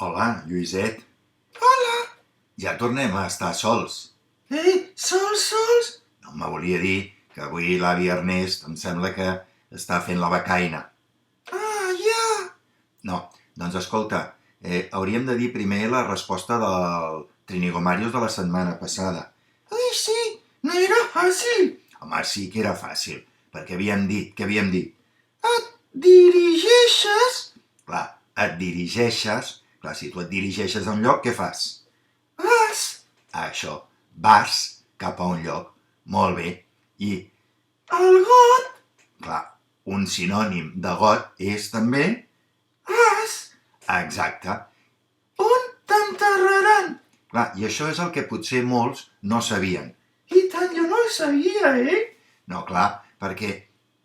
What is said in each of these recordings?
Hola, Lluïset. Hola! Ja tornem a estar sols. Sols? No me volia dir que avui l'avi Ernest em sembla que està fent la becaina. Ja! No, doncs escolta, hauríem de dir primer la resposta del Trinigomarius de la setmana passada. Ai, sí, no era fàcil. Home, sí que era fàcil, perquè què havíem dit? Et dirigeixes? Clar, et dirigeixes, clar, si tu et dirigeixes a un lloc, què fas? Vas Això, vas cap a un lloc. Molt bé. I, al got? clar, un sinònim de got és també... Vas? Exacte. On t'enterraran? Clar, i això és el que potser molts no sabien. I tant, jo no ho sabia, No, clar, perquè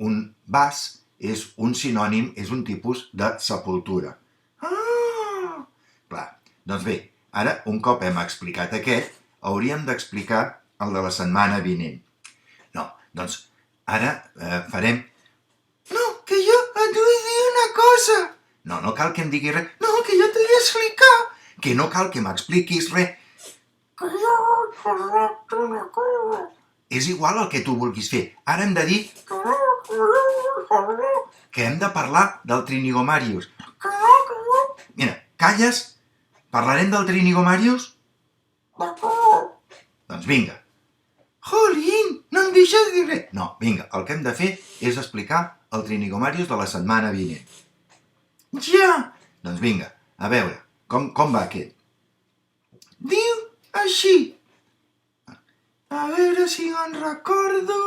un vas és un sinònim, és un tipus de sepultura. Ah! Clar, doncs bé, ara, un cop hem explicat aquest, hauríem d'explicar el de la setmana vinent. No, doncs ara farem... No, que jo et vull dir una cosa. No cal que em diguis res, No, que jo t'ho vull explicar. que no cal que m'expliquis res. Que jo he parlat una cosa. És igual el que tu vulguis fer. Ara hem de dir que hem de parlar del Trinigomarius. Mira, calles? Parlarem del Trinigomarius? Doncs vinga. Jolín, no em deixes dir res. No, vinga, el que hem de fer és explicar el Trinigomarius de la setmana vinent. Ja, Doncs vinga, a veure, com va aquest? diu així. A veure si en recordo...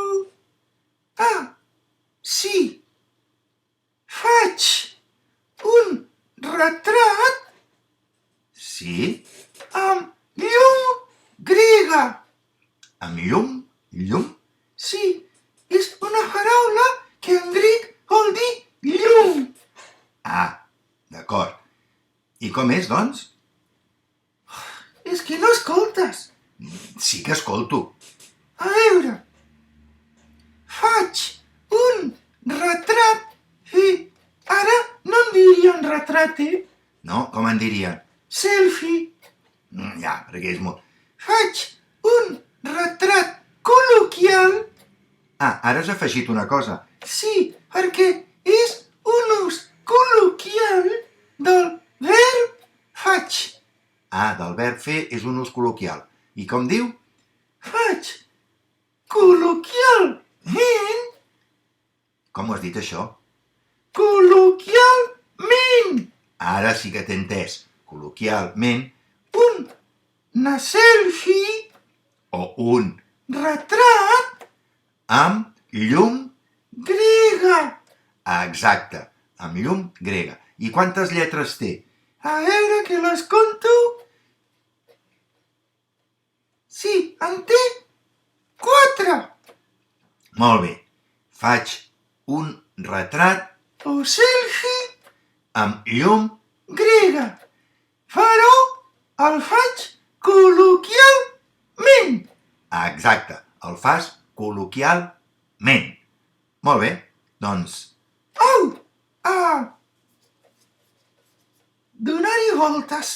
Ah, sí. Faig un retrat Sí? amb llum grega. Amb llum? Llum? Sí, és una paraula que en grec vol dir llum. Ah, d'acord. I com és, doncs? És que no escoltes. Sí que escolto. A veure, faig un retrat i ara no en dirien retrat, No? Com en dirien? Selfie. Ja, perquè és molt... Faig un retrat col·loquial. Ah, ara has afegit una cosa. Sí, perquè és un ús col·loquial del verb faig. Ah, del verb fer és un ús col·loquial. I com diu? Faig col·loquialment. Com ho has dit, això? Col·loquialment. Ara sí que t'he entès. Col·loquialment, Una selfie, o un retrat amb llum... grega. Exacte, amb llum grega. I quantes lletres té? A veure que les conto. Sí, en té 4. Molt bé. Faig un retrat O selfie amb llum... grega. Però el faig col·loquialment. Exacte, el fas col·loquialment. Molt bé, doncs... Au! A donar-hi voltes.